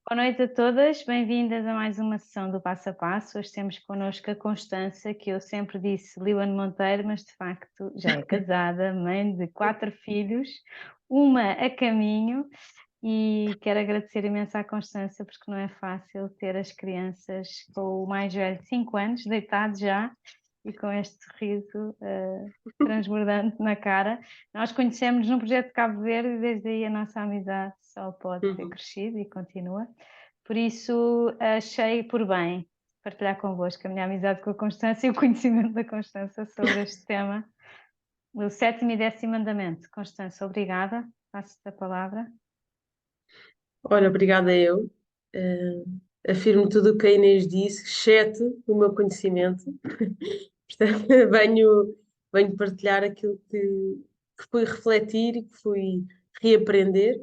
Boa noite a todas, bem-vindas a mais uma sessão do Passo a Passo. Hoje temos connosco a Constança, que eu sempre disse Líbano Monteiro, mas de facto já é casada, mãe de 4 filhos, uma a caminho, e quero agradecer imenso à Constança porque não é fácil ter as crianças com o mais velho de 5 anos, deitado já, e com este sorriso transbordante na cara. Nós conhecemos num projeto de Cabo Verde e desde aí a nossa amizade só pode ter Uhum. crescido e continua. Por isso achei por bem partilhar convosco a minha amizade com a Constância e o conhecimento da Constância sobre este tema, o sétimo e décimo mandamento. Constância, obrigada, passo-te a palavra. Olha, obrigada eu. Afirmo tudo o que a Inês disse, exceto o meu conhecimento. Portanto, venho partilhar aquilo que fui refletir e que fui reaprender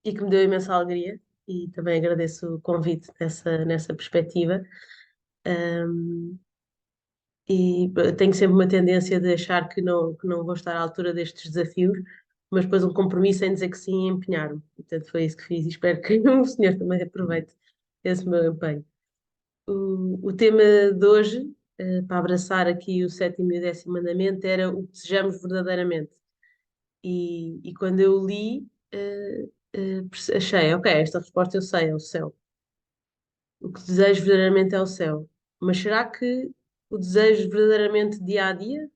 e que me deu imensa alegria. E também agradeço o convite nessa perspectiva. Um, tenho sempre uma tendência de achar que não vou estar à altura destes desafios, mas depois um compromisso em dizer que sim e empenhar-me. Portanto, foi isso que fiz e espero que o senhor também aproveite esse meu empenho. O tema de hoje, para abraçar aqui o sétimo e o décimo mandamento, era o que desejamos verdadeiramente. E quando eu li, achei, ok, esta resposta eu sei, é o céu. O que desejo verdadeiramente é o céu. Mas será que o desejo verdadeiramente dia a dia?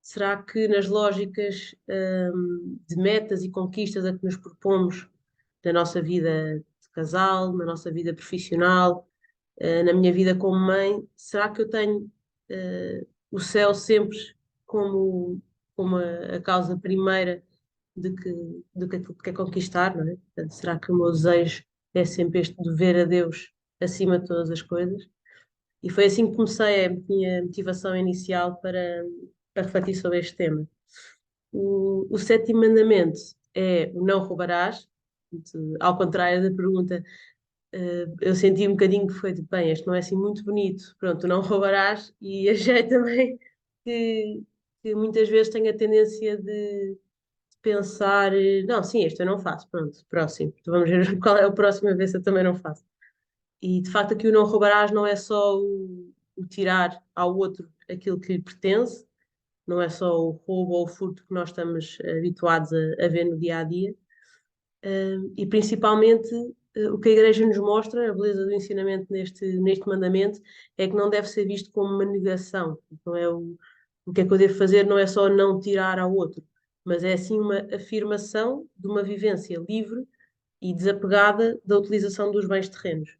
Será que nas lógicas, de metas e conquistas a que nos propomos na nossa vida de casal, na nossa vida profissional, na minha vida como mãe, será que eu tenho, o céu sempre como a causa primeira de que aquilo que quer conquistar, não é? Portanto, será que o meu desejo é sempre este de ver a Deus acima de todas as coisas? E foi assim que comecei a minha motivação inicial para refletir sobre este tema. O sétimo mandamento é o não roubarás. Ao contrário da pergunta, eu senti um bocadinho que foi de bem, este não é assim muito bonito, pronto, não roubarás, e achei também que, que muitas vezes tenho a tendência de pensar, não, sim, este eu não faço, pronto, próximo. Então vamos ver qual é o próximo a ver se eu também não faço. E de facto aqui o não roubarás não é só o tirar ao outro aquilo que lhe pertence, não é só o roubo ou o furto que nós estamos habituados a ver no dia a dia, e principalmente o que a Igreja nos mostra, a beleza do ensinamento neste mandamento, é que não deve ser visto como uma negação. Não é o que é que eu devo fazer, não é só não tirar ao outro, mas é sim uma afirmação de uma vivência livre e desapegada da utilização dos bens terrenos.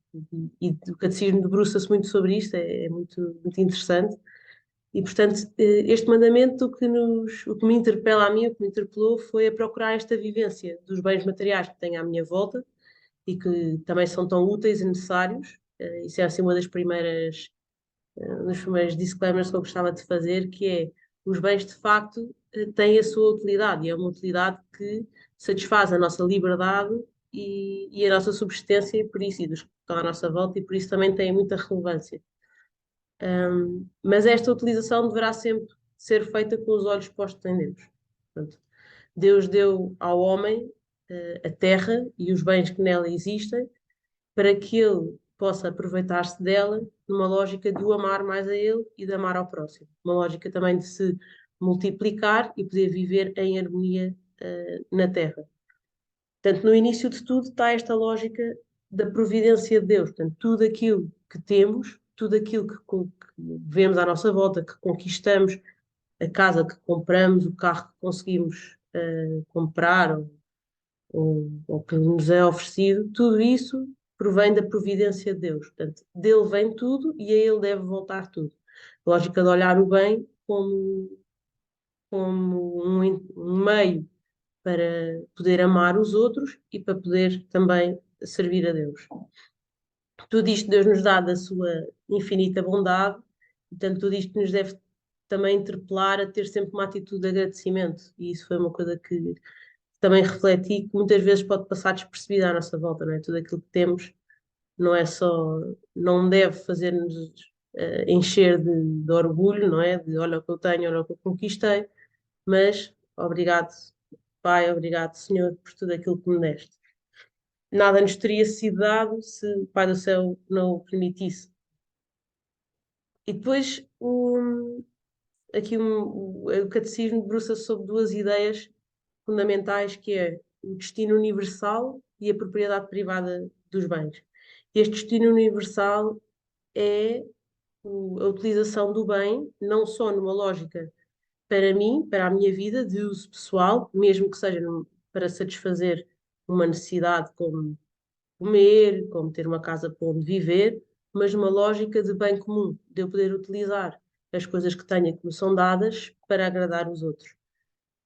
E o catecismo debruça-se muito sobre isto, é muito, muito interessante. E, portanto, este mandamento o que me interpela a mim, o que me interpelou, foi a procurar esta vivência dos bens materiais que tenho à minha volta e que também são tão úteis e necessários. Isso é assim uma das primeiras, um dos primeiros disclaimers que eu gostava de fazer, que é os bens de facto têm a sua utilidade e é uma utilidade que satisfaz a nossa liberdade e a nossa subsistência e por isso, e dos que estão à nossa volta e por isso também tem muita relevância. Mas esta utilização deverá sempre ser feita com os olhos postos em Deus. Portanto, Deus deu ao homem a terra e os bens que nela existem para que ele possa aproveitar-se dela numa lógica de o amar mais a ele e de amar ao próximo. Uma lógica também de se multiplicar e poder viver em harmonia na terra. Portanto, no início de tudo está esta lógica da providência de Deus. Portanto, tudo aquilo que temos, tudo aquilo que vemos à nossa volta, que conquistamos, a casa que compramos, o carro que conseguimos comprar ou que nos é oferecido, tudo isso provém da providência de Deus. Portanto, dele vem tudo e a ele deve voltar tudo. A lógica de olhar o bem como um meio para poder amar os outros e para poder também servir a Deus. Tudo isto Deus nos dá da sua infinita bondade, portanto, tudo isto nos deve também interpelar a ter sempre uma atitude de agradecimento, e isso foi uma coisa que também refleti, que muitas vezes pode passar despercebida à nossa volta, não é? Tudo aquilo que temos não é só, não deve fazer-nos encher de orgulho, não é? De olha o que eu tenho, olha o que eu conquistei, mas obrigado, Pai, obrigado, Senhor, por tudo aquilo que me deste. nada nos teria sido dado se o Pai do Céu não o permitisse. E depois o catecismo debruça-se sobre duas ideias fundamentais, que é o destino universal e a propriedade privada dos bens. Este destino universal é a utilização do bem, não só numa lógica para mim, para a minha vida, de uso pessoal, mesmo que seja para satisfazer uma necessidade como comer, como ter uma casa para onde viver, mas numa lógica de bem comum, de eu poder utilizar as coisas que tenho que me são dadas para agradar os outros.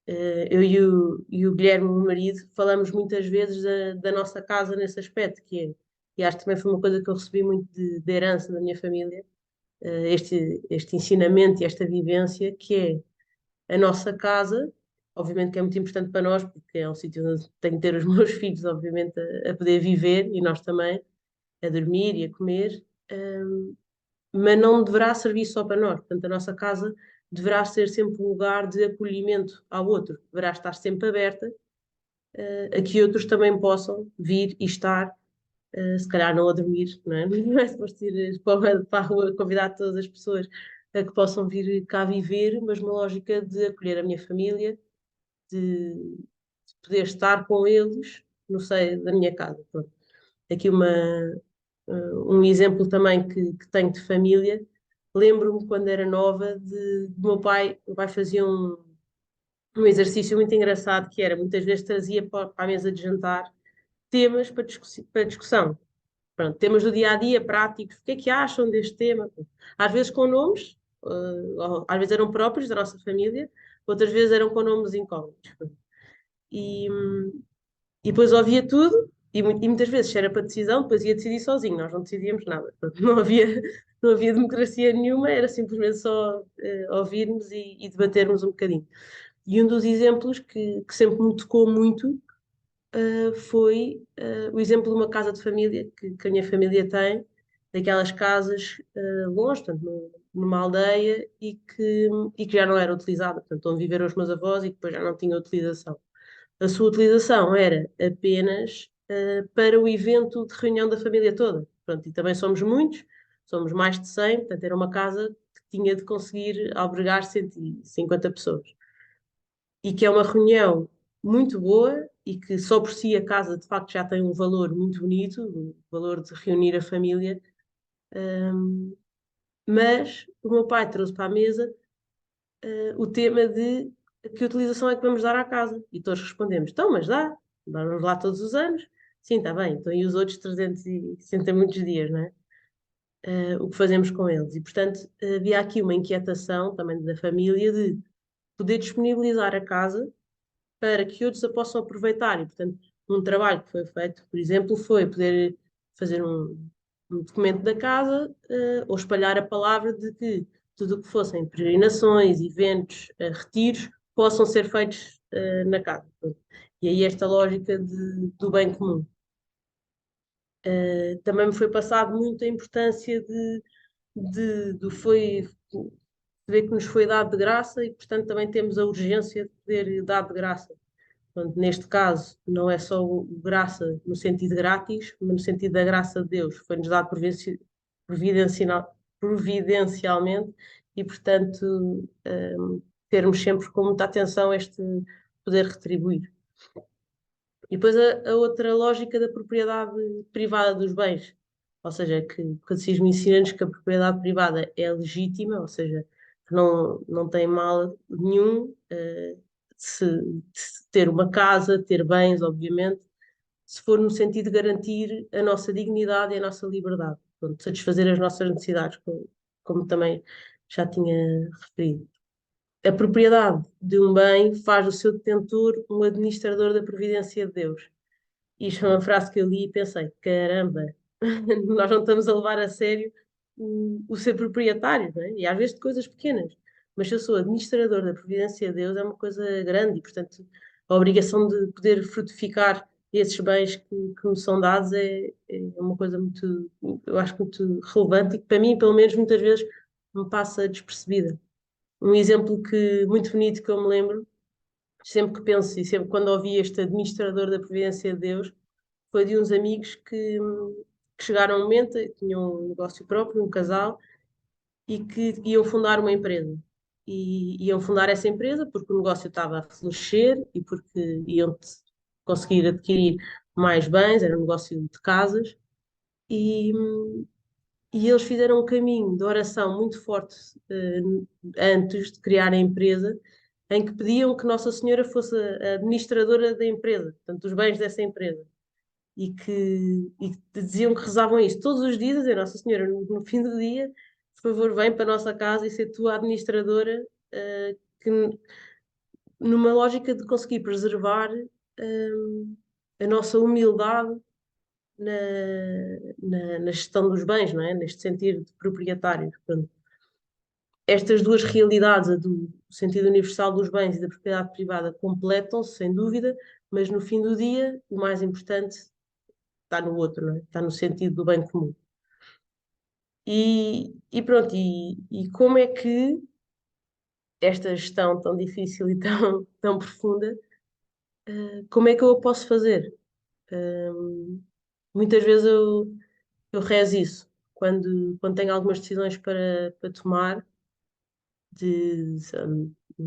Eu e o Guilherme, o meu marido, falamos muitas vezes da nossa casa nesse aspecto, e acho que também foi uma coisa que eu recebi muito de herança da minha família, este ensinamento e esta vivência, que é a nossa casa. Obviamente que é muito importante para nós, porque é um sítio onde tenho que ter os meus filhos, obviamente, a poder viver, e nós também, a dormir e a comer, mas não deverá servir só para nós. Portanto, a nossa casa deverá ser sempre um lugar de acolhimento ao outro, deverá estar sempre aberta, a que outros também possam vir e estar, se calhar não a dormir, não é? Não é suposto ir para a rua convidar todas as pessoas a que possam vir cá viver, mas uma lógica de acolher a minha família, de poder estar com eles no seio da minha casa. Pronto. Aqui um exemplo também que tenho de família. Lembro-me quando era nova de meu pai fazia um exercício muito engraçado, que era, muitas vezes trazia para a mesa de jantar temas para discussão. Pronto, temas do dia a dia, práticos, o que é que acham deste tema? Às vezes com nomes, às vezes eram próprios da nossa família, outras vezes eram com nomes incógnitos. E, e depois ouvia tudo, e muitas vezes, se era para decisão, depois ia decidir sozinho, nós não decidíamos nada. Portanto, não havia democracia nenhuma, era simplesmente só ouvirmos e debatermos um bocadinho. E um dos exemplos que sempre me tocou muito foi o exemplo de uma casa de família que a minha família tem, daquelas casas longe, portanto, numa aldeia, e que já não era utilizada, portanto, onde viveram os meus avós e que depois já não tinha utilização. A sua utilização era apenas para o evento de reunião da família toda. Pronto, e também somos muitos, somos mais de 100, portanto, era uma casa que tinha de conseguir albergar 150 pessoas. E que é uma reunião muito boa e que só por si a casa de facto já tem um valor muito bonito, o valor de reunir a família. Mas o meu pai trouxe para a mesa o tema de que utilização é que vamos dar à casa. E todos respondemos, então, mas vamos lá todos os anos. Sim, está bem, então e os outros 360 muitos dias, não é? O que fazemos com eles. E, portanto, havia aqui uma inquietação também da família de poder disponibilizar a casa para que outros a possam aproveitar. E, portanto, um trabalho que foi feito, por exemplo, foi poder fazer um documento da casa, ou espalhar a palavra de que tudo o que fossem peregrinações, eventos, retiros, possam ser feitos na casa. E aí esta lógica do bem comum. Também me foi passado muito a importância do foi ver que nos foi dado de graça e, portanto, também temos a urgência de poder dar de graça. Portanto, neste caso, não é só o graça no sentido grátis, mas no sentido da graça de Deus. Foi-nos dado providencialmente e, portanto, termos sempre com muita atenção este poder retribuir. E depois a outra lógica da propriedade privada dos bens, ou seja, que o catecismo ensina-nos que a propriedade privada é legítima, ou seja, que não tem mal nenhum se ter uma casa, ter bens, obviamente, se for no sentido de garantir a nossa dignidade e a nossa liberdade, portanto, satisfazer as nossas necessidades, como também já tinha referido. A propriedade de um bem faz do seu detentor um administrador da providência de Deus. Isto é uma frase que eu li e pensei, caramba, nós não estamos a levar a sério o ser proprietário, não é? E às vezes de coisas pequenas. Mas se eu sou administrador da providência de Deus, é uma coisa grande e, portanto, a obrigação de poder frutificar esses bens que me são dados é uma coisa muito, eu acho muito relevante e que para mim, pelo menos, muitas vezes me passa despercebida. Um exemplo muito bonito que eu me lembro, sempre que penso e sempre quando ouvi este administrador da providência de Deus, foi de uns amigos que chegaram a um momento, tinham um negócio próprio, um casal, e que iam fundar uma empresa. E iam fundar essa empresa porque o negócio estava a florescer e porque iam conseguir adquirir mais bens, era um negócio de casas. E, e eles fizeram um caminho de oração muito forte antes de criar a empresa, em que pediam que Nossa Senhora fosse a administradora da empresa, portanto, dos bens dessa empresa. E que diziam que rezavam isso todos os dias, a dizer, Nossa Senhora, no fim do dia, por favor, vem para a nossa casa e ser tu a administradora, que, numa lógica de conseguir preservar a nossa humildade na, na gestão dos bens, não é? Neste sentido de proprietário. Portanto, estas duas realidades, a do sentido universal dos bens e da propriedade privada, completam-se, sem dúvida, mas no fim do dia, o mais importante está no outro, não é? Está no sentido do bem comum. E pronto, e como é que esta gestão tão difícil e tão profunda, como é que eu a posso fazer? Muitas vezes eu rezo isso, quando tenho algumas decisões para tomar,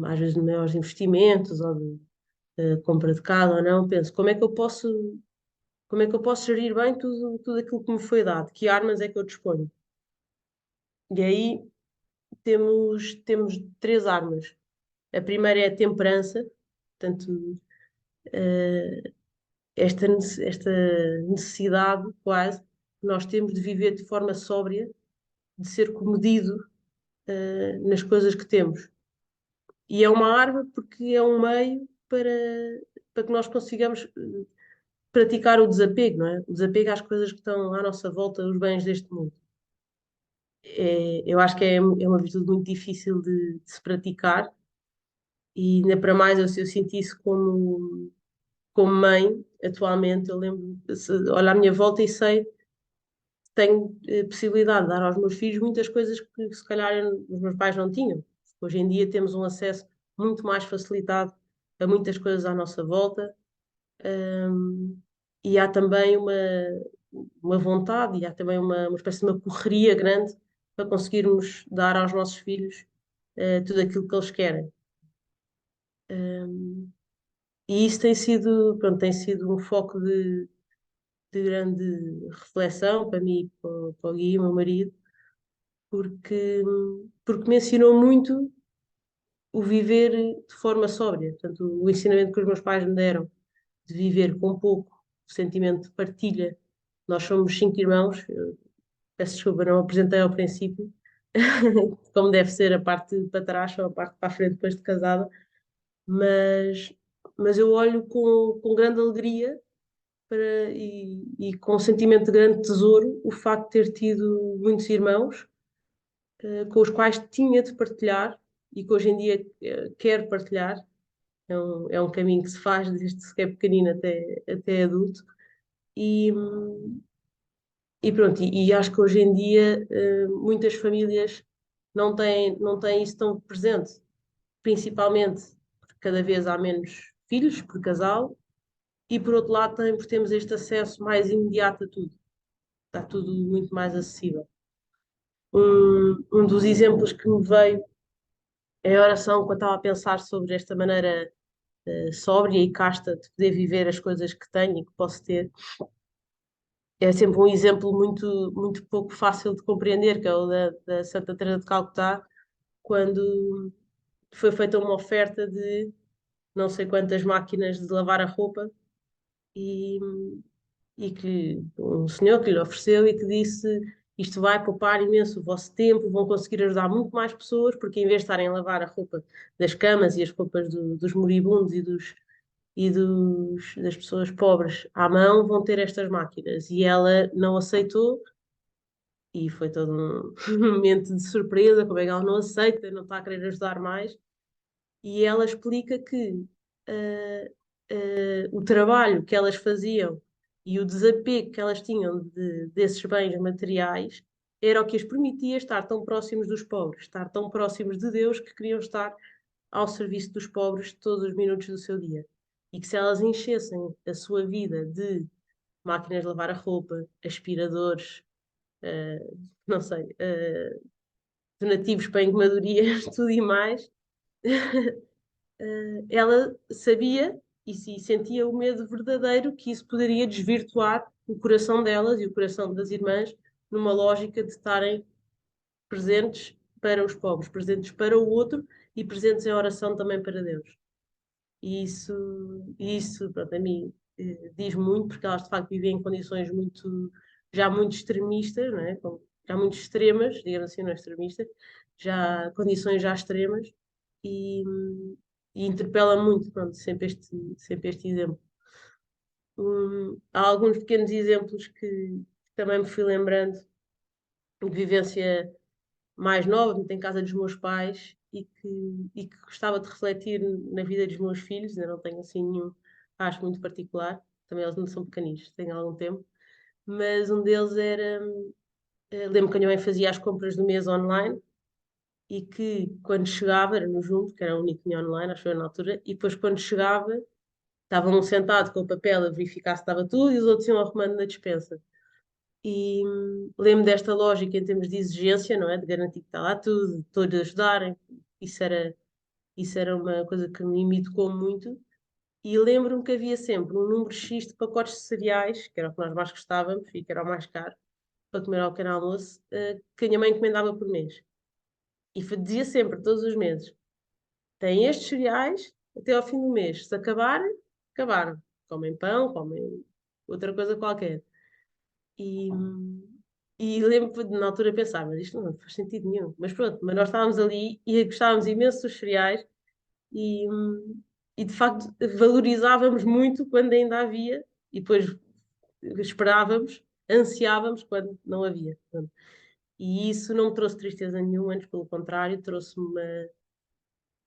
às vezes de maiores investimentos ou de compra de casa ou não, penso como é que eu posso gerir bem tudo aquilo que me foi dado, que armas é que eu disponho. E aí temos três armas. A primeira é a temperança, portanto, esta necessidade quase que nós temos de viver de forma sóbria, de ser comedido, nas coisas que temos. E é uma arma porque é um meio para que nós consigamos praticar o desapego, não é? O desapego às coisas que estão à nossa volta, os bens deste mundo. Eu acho que é uma virtude muito difícil de se praticar e ainda para mais eu senti isso como mãe, atualmente, eu lembro, olho à minha volta e sei que tenho possibilidade de dar aos meus filhos muitas coisas que se calhar os meus pais não tinham. Hoje em dia temos um acesso muito mais facilitado a muitas coisas à nossa volta, e há também uma vontade e há também uma espécie de uma correria grande para conseguirmos dar aos nossos filhos tudo aquilo que eles querem. E isso pronto, tem sido um foco de grande reflexão para mim e para o Gui, o meu marido, porque me ensinou muito o viver de forma sóbria. Portanto, o ensinamento que os meus pais me deram de viver com pouco, o sentimento de partilha. Nós somos cinco irmãos, eu peço desculpa, não apresentei ao princípio, como deve ser a parte para trás ou a parte para a frente depois de casada, mas, mas eu olho com grande alegria e com um sentimento de grande tesouro o facto de ter tido muitos irmãos com os quais tinha de partilhar e que hoje em dia quero partilhar. É um caminho que se faz desde que é pequenino até adulto. E, e pronto, e acho que hoje em dia muitas famílias não têm isso tão presente, principalmente porque cada vez há menos filhos por casal, e por outro lado também porque temos este acesso mais imediato a tudo. Está tudo muito mais acessível. Um dos exemplos que me veio é a oração quando estava a pensar sobre esta maneira sóbria e casta de poder viver as coisas que tenho e que posso ter. É sempre um exemplo muito, muito pouco fácil de compreender, que é o da Santa Teresa de Calcutá, quando foi feita uma oferta de não sei quantas máquinas de lavar a roupa e, e que um senhor que lhe ofereceu e que disse isto vai poupar imenso o vosso tempo, vão conseguir ajudar muito mais pessoas, porque em vez de estarem a lavar a roupa das camas e as roupas dos moribundos das pessoas pobres à mão, vão ter estas máquinas. E ela não aceitou e foi todo um momento de surpresa, como é que ela não aceita, não está a querer ajudar mais. E ela explica que o trabalho que elas faziam e o desapego que elas tinham desses bens materiais era o que as permitia estar tão próximos dos pobres, estar tão próximos de Deus que queriam estar ao serviço dos pobres todos os minutos do seu dia. E que se elas enchessem a sua vida de máquinas de lavar a roupa, aspiradores, não sei, donativos para engomadorias, tudo e mais. Ela sabia e sentia o medo verdadeiro que isso poderia desvirtuar o coração delas e o coração das irmãs numa lógica de estarem presentes para os pobres, presentes para o outro e presentes em oração também para Deus. E isso pronto, a mim diz muito, porque elas de facto vivem em condições já muito extremistas, não é? Já muito extremas, digamos assim, não é extremistas, já condições já extremas, e, e interpela muito, pronto, sempre este exemplo. Há alguns pequenos exemplos que também me fui lembrando de vivência mais nova, muito em casa dos meus pais e que gostava de refletir na vida dos meus filhos, ainda não tenho assim nenhum, acho muito particular, também eles não são pequeninos, têm algum tempo, mas um deles era, lembro que a minha mãe fazia as compras do mês online e que quando chegava, era no Jumbo, que era o único que tinha online, acho que na altura, e depois quando chegava, estavam um sentado com o papel a verificar se estava tudo e os outros iam arrumando na despensa. E lembro desta lógica em termos de exigência, não é? De garantir que está lá tudo, de todos ajudarem. Isso era, isso era uma coisa que me tocou muito. E lembro-me que havia sempre um número X de pacotes de cereais, que era o que nós mais gostávamos e que era o mais caro, para comer ao pequeno almoço, que a minha mãe encomendava por mês. E dizia sempre, todos os meses, têm estes cereais até ao fim do mês. Se acabarem, acabaram. Comem pão, comem outra coisa qualquer. E, e lembro de na altura pensar, mas isto não faz sentido nenhum. Mas pronto, mas nós estávamos ali e gostávamos imenso dos cereais e de facto valorizávamos muito quando ainda havia e depois esperávamos, ansiávamos quando não havia. Pronto. E isso não me trouxe tristeza nenhuma, antes pelo contrário, trouxe-me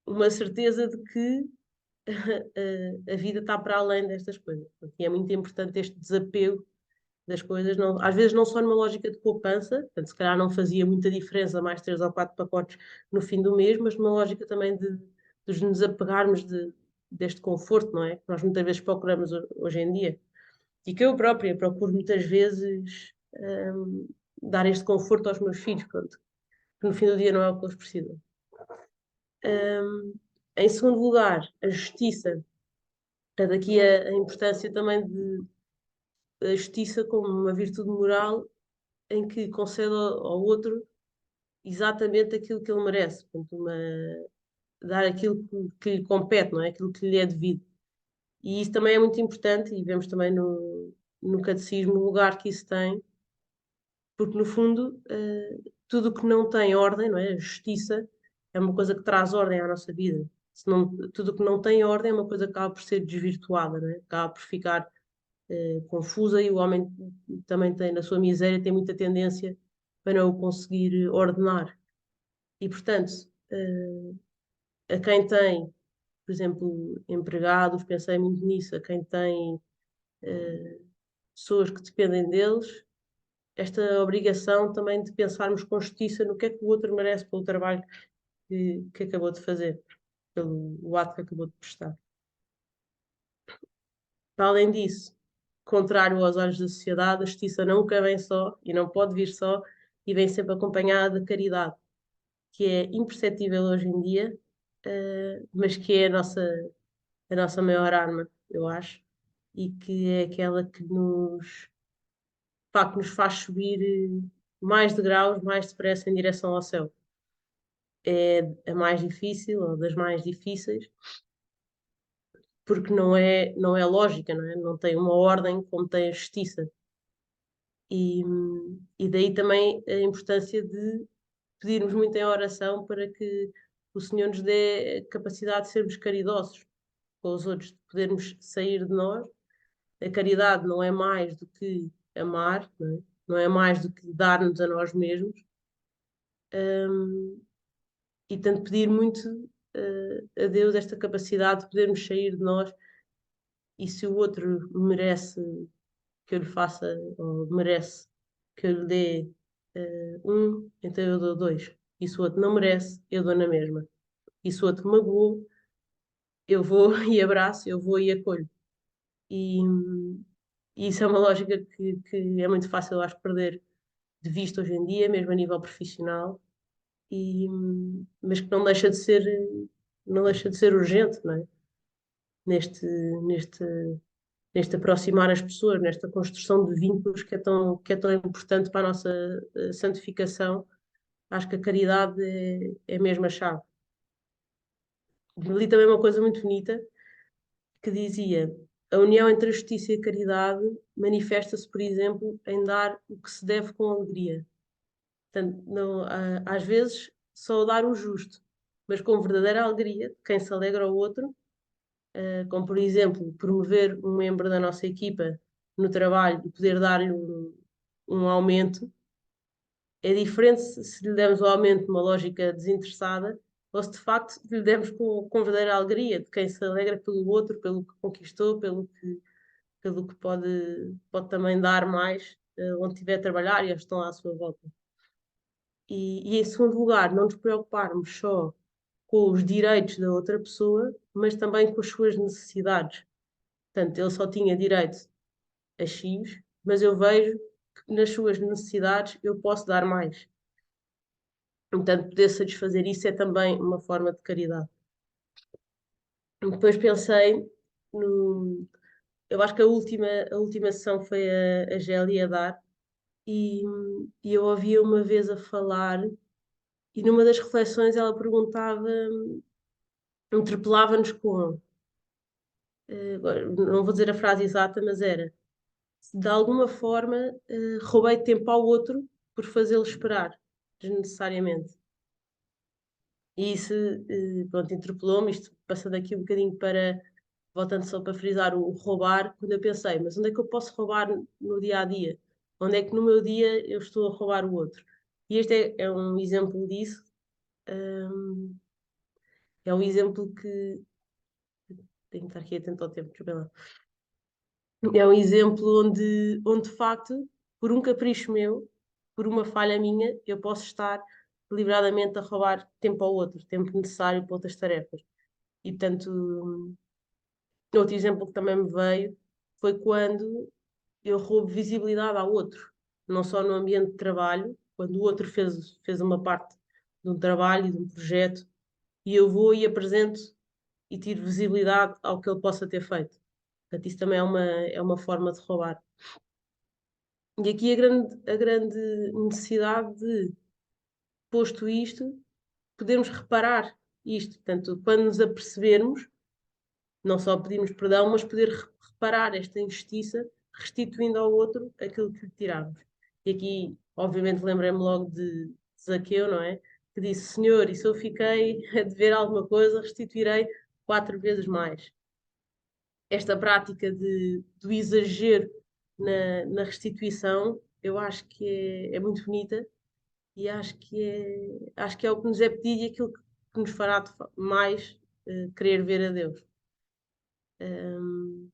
uma certeza de que a vida está para além destas coisas. E é muito importante este desapego das coisas, não, às vezes não só numa lógica de poupança, portanto, se calhar não fazia muita diferença mais 3 ou 4 pacotes no fim do mês, mas numa lógica também de nos apegarmos deste conforto, não é? Que nós muitas vezes procuramos hoje em dia. E que eu própria procuro muitas vezes dar este conforto aos meus filhos, pronto, que no fim do dia não é o que eles precisam. Em segundo lugar, a justiça. Portanto, aqui a importância também da justiça como uma virtude moral em que concede ao outro exatamente aquilo que ele merece, portanto, dar aquilo que lhe compete, não é? Aquilo que lhe é devido. E isso também é muito importante, e vemos também no catecismo o lugar que isso tem, porque no fundo tudo o que não tem ordem, não é? A justiça é uma coisa que traz ordem à nossa vida. Tudo o que não tem ordem é uma coisa que acaba por ser desvirtuada, não é? Acaba por ficar confusa e o homem também tem, na sua miséria, tem muita tendência para não o conseguir ordenar. E, portanto, a quem tem, por exemplo, empregados, pensei muito nisso, a quem tem pessoas que dependem deles, esta obrigação também de pensarmos com justiça no que é que o outro merece pelo trabalho que acabou de fazer, pelo o ato que acabou de prestar. Para além disso, contrário aos olhos da sociedade, a justiça nunca vem só e não pode vir só e vem sempre acompanhada de caridade, que é imperceptível hoje em dia, mas que é a nossa maior arma, eu acho, e que é aquela que nos faz subir mais degraus, mais depressa em direção ao céu. É a mais difícil, ou das mais difíceis, porque não é lógica, não é? Não tem uma ordem como tem a justiça. E daí também a importância de pedirmos muito em oração para que o Senhor nos dê a capacidade de sermos caridosos com os outros, de podermos sair de nós. A caridade não é mais do que amar, não é? Não é mais do que dar-nos a nós mesmos. E tanto pedir muito a Deus esta capacidade de podermos sair de nós e se o outro merece que eu lhe faça, ou merece que eu lhe dê então eu dou dois. E se o outro não merece, eu dou na mesma. E se o outro magoou, eu vou e abraço, eu vou e acolho. E, E isso é uma lógica que é muito fácil, eu acho, perder de vista hoje em dia, mesmo a nível profissional, mas que não deixa de ser urgente, não é? Neste, neste, neste aproximar as pessoas, nesta construção de vínculos que é tão importante para a nossa santificação. Acho que a caridade é mesmo a chave. Li também uma coisa muito bonita que dizia: a união entre a justiça e a caridade manifesta-se, por exemplo, em dar o que se deve com alegria. Portanto, às vezes, só dar o justo, mas com verdadeira alegria, de quem se alegra ao outro, como, por exemplo, promover um membro da nossa equipa no trabalho e poder dar-lhe um aumento. É diferente se lhe demos o aumento numa lógica desinteressada ou se de facto lhe demos com verdadeira alegria, de quem se alegra pelo outro, pelo que conquistou, pelo que pode também dar mais onde estiver a trabalhar e eles estão à sua volta. E em segundo lugar, não nos preocuparmos só com os direitos da outra pessoa, mas também com as suas necessidades. Portanto, ele só tinha direito a X, mas eu vejo que nas suas necessidades eu posso dar mais. Portanto, poder satisfazer isso é também uma forma de caridade. Depois pensei no. Eu acho que a última sessão foi a Gélia a dar, e, e eu ouvia uma vez a falar, e numa das reflexões ela perguntava, interpelava-nos com. Agora, não vou dizer a frase exata, mas era: se de alguma forma roubei tempo ao outro por fazê-lo esperar, desnecessariamente. E isso, pronto, interpelou-me, isto passando aqui um bocadinho para, voltando só para frisar o roubar, quando eu pensei, mas onde é que eu posso roubar no dia a dia? Onde é que no meu dia eu estou a roubar o outro? E este é um exemplo disso, hum, é um exemplo que. Tenho que estar aqui atento ao tempo, desculpa lá. É um exemplo onde de facto, por um capricho meu, por uma falha minha, eu posso estar deliberadamente a roubar tempo ao outro, tempo necessário para outras tarefas. E, portanto, outro exemplo que também me veio foi quando eu roubo visibilidade ao outro, não só no ambiente de trabalho, quando o outro fez uma parte de um trabalho e de um projeto, e eu vou e apresento e tiro visibilidade ao que ele possa ter feito. Portanto, isso também é uma forma de roubar. E aqui a grande necessidade de, posto isto, podermos reparar isto. Portanto, quando nos apercebermos, não só pedirmos perdão, mas poder reparar esta injustiça, restituindo ao outro aquilo que lhe tiramos. E aqui, obviamente, lembrei-me logo de Zaqueu, não é? Que disse: Senhor, e se eu fiquei a dever alguma coisa, restituirei 4 vezes mais. Esta prática do exagero na restituição, eu acho que é muito bonita e acho que é o que nos é pedido e aquilo que nos fará mais querer ver a Deus. Um,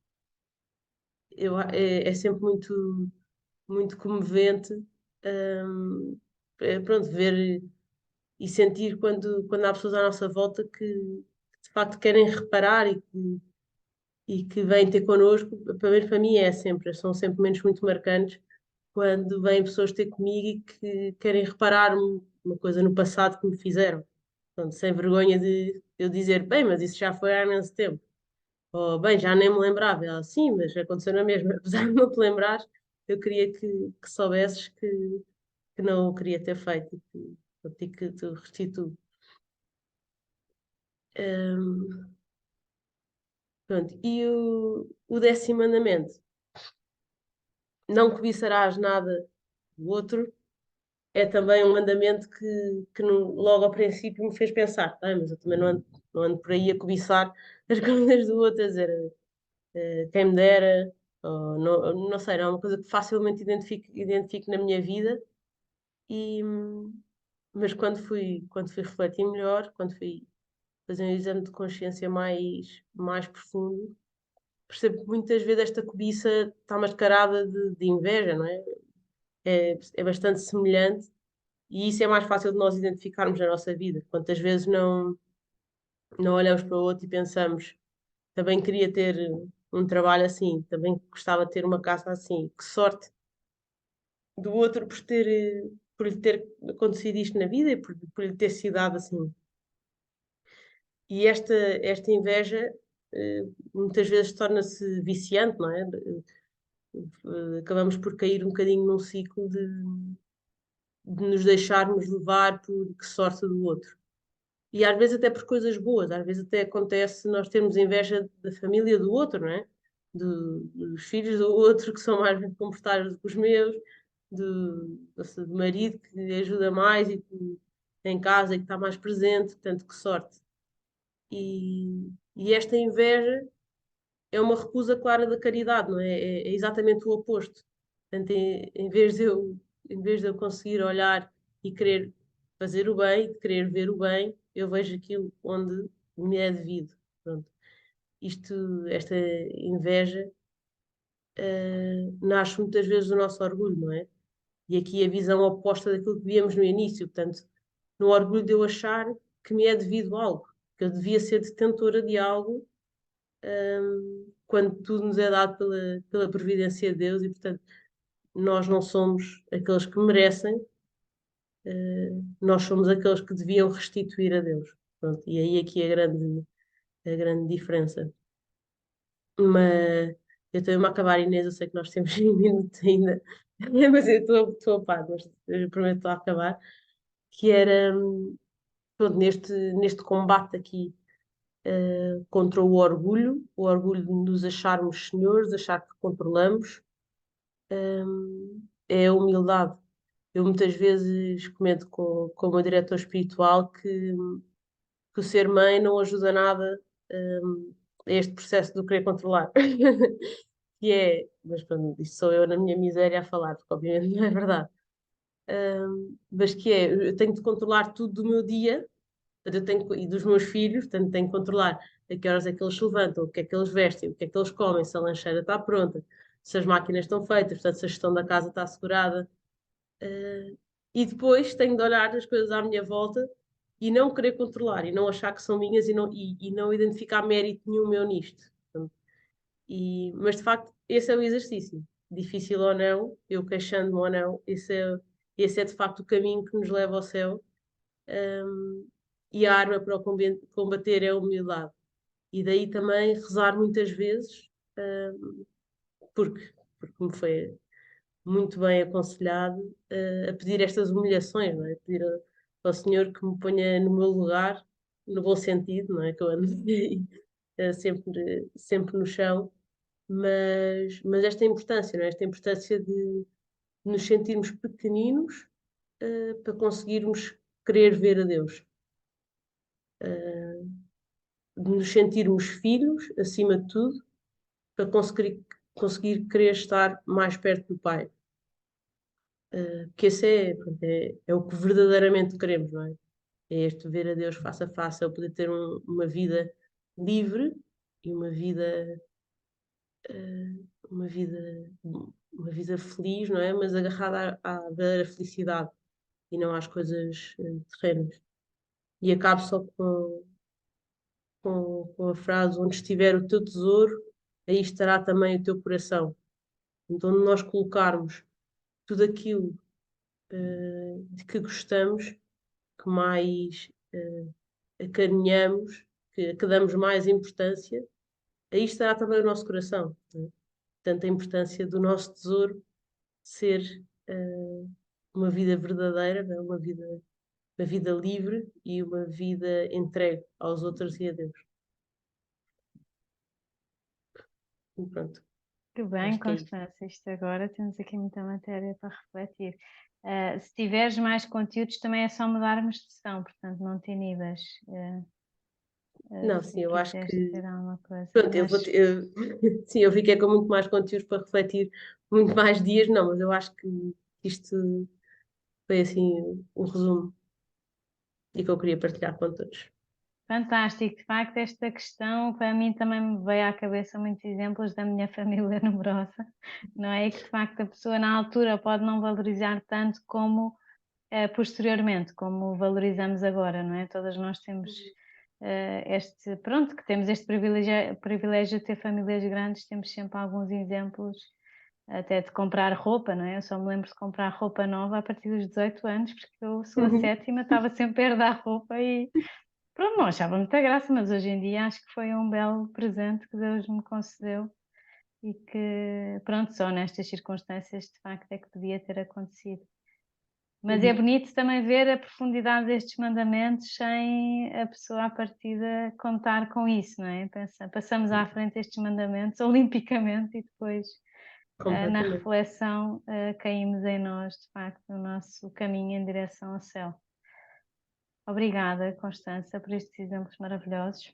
é sempre muito, muito comovente, um, pronto, ver e sentir quando há pessoas à nossa volta que de facto querem reparar e que vêm ter connosco. Pelo menos para mim são sempre momentos muito marcantes quando vêm pessoas ter comigo e que querem reparar uma coisa no passado que me fizeram. Portanto, sem vergonha de eu dizer: bem, mas isso já foi há imenso tempo. Ou, bem, já nem me lembrava. Ela: sim, mas aconteceu na mesma. Apesar de não te lembrares, eu queria que soubesses que não o queria ter feito e que te restituo. Hum, pronto. E o 10º mandamento: não cobiçarás nada do outro. É também um mandamento que logo ao princípio me fez pensar: mas eu também não ando por aí a cobiçar as coisas do outro, a dizer quem me dera, ou não sei, não é uma coisa que facilmente identifico na minha vida. E, mas quando fui refletir melhor, quando fui fazer um exame de consciência mais profundo, percebo que muitas vezes esta cobiça está mascarada de inveja, não é? É bastante semelhante e isso é mais fácil de nós identificarmos na nossa vida. Quantas vezes não olhamos para o outro e pensamos: também queria ter um trabalho assim, também gostava de ter uma casa assim. Que sorte do outro por lhe ter acontecido isto na vida e por lhe ter sido dado assim. E esta inveja muitas vezes torna-se viciante, não é? Acabamos por cair um bocadinho num ciclo de nos deixarmos levar por que sorte do outro. E às vezes até por coisas boas, às vezes até acontece nós termos inveja da família do outro, não é? Dos filhos do outro que são mais bem comportados do que os meus, do marido que ajuda mais e que em casa e que está mais presente, portanto, que sorte. E esta inveja é uma recusa clara da caridade, não é? É exatamente o oposto. Portanto, em vez de eu conseguir olhar e querer fazer o bem, querer ver o bem, eu vejo aquilo onde me é devido. Pronto. Esta inveja, nasce muitas vezes do nosso orgulho, não é? E aqui a visão oposta daquilo que víamos no início. Portanto, no orgulho de eu achar que me é devido algo, que eu devia ser detentora de algo, quando tudo nos é dado pela providência de Deus e, portanto, nós não somos aqueles que merecem, nós somos aqueles que deviam restituir a Deus. Pronto, e aí aqui a grande diferença. Mas eu estou-me a acabar, Inês, eu sei que nós temos 5 minutos ainda, mas eu estou a par, mas eu prometo estou a acabar, que era, pronto, neste combate aqui contra o orgulho de nos acharmos senhores, achar que controlamos, é a humildade. Eu muitas vezes comento com o meu diretor espiritual que o ser mãe não ajuda nada a este processo de querer controlar. Que é, mas pronto, isto sou eu na minha miséria a falar, porque obviamente não é verdade. Mas que é, eu tenho de controlar tudo do meu dia, e dos meus filhos, portanto tenho que controlar a que horas é que eles se levantam, o que é que eles vestem, o que é que eles comem, se a lancheira está pronta, se as máquinas estão feitas, portanto, se a gestão da casa está assegurada. E depois tenho de olhar as coisas à minha volta e não querer controlar, e não achar que são minhas e não identificar mérito nenhum meu nisto. Portanto, mas de facto, esse é o exercício. Difícil ou não, eu queixando-me ou não, esse é de facto o caminho que nos leva ao céu. E a arma para o combater é a humildade. E daí também rezar muitas vezes, porque me foi muito bem aconselhado a pedir estas humilhações, não é? Pedir ao Senhor que me ponha no meu lugar, no bom sentido, não é? Que eu ando sempre no chão, mas esta importância, não é? Esta importância de nos sentirmos pequeninos para conseguirmos querer ver a Deus. De nos sentirmos filhos, acima de tudo, para conseguir querer estar mais perto do Pai. Que esse é o que verdadeiramente queremos, não é? É este ver a Deus face a face, é o poder ter uma vida livre e uma vida, uma vida feliz, não é? Mas agarrada à verdadeira felicidade e não às coisas terrenas. E acabo só com a frase: onde estiver o teu tesouro, aí estará também o teu coração. Então, nós colocarmos tudo aquilo de que gostamos, que mais acarinhamos, que damos mais importância, aí estará também o nosso coração. Né? Portanto, a importância do nosso tesouro ser uma vida verdadeira, né? Uma vida livre e uma vida entregue aos outros e a Deus. E pronto, Muito bem, acho que é isso. Constância, isto agora temos aqui muita matéria para refletir. Se tiveres mais conteúdos, também é só mudarmos de sessão, portanto não te inibas. Não, Se sim, eu acho quiseres que dizer alguma coisa, pronto, mas sim, eu fiquei com muito mais conteúdos para refletir muito mais dias, não, mas eu acho que isto foi assim o resumo e que eu queria partilhar com todos. fantástico. De facto, esta questão para mim também me veio à cabeça muitos exemplos da minha família numerosa, não é? E que de facto a pessoa na altura pode não valorizar tanto como posteriormente, como valorizamos agora, não é? Todas nós temos pronto, que temos este privilégio de ter famílias grandes, temos sempre alguns exemplos até de comprar roupa, não é? Eu só me lembro de comprar roupa nova a partir dos 18 anos, porque eu sou a sétima, estava sempre a herdar roupa e pronto, não achava muita graça, mas hoje em dia acho que foi um belo presente que Deus me concedeu e que, pronto, só nestas circunstâncias de facto é que podia ter acontecido. Mas é bonito também ver a profundidade destes mandamentos sem a pessoa à partida contar com isso, não é? Passamos à frente estes mandamentos olimpicamente e depois na Completamente. reflexão caímos em nós, de facto, no nosso caminho em direção ao céu. Obrigada, Constança, por estes exemplos maravilhosos.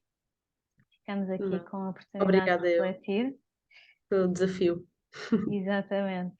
Ficamos aqui Não. com a oportunidade de Obrigada eu refletir. pelo desafio. Exatamente.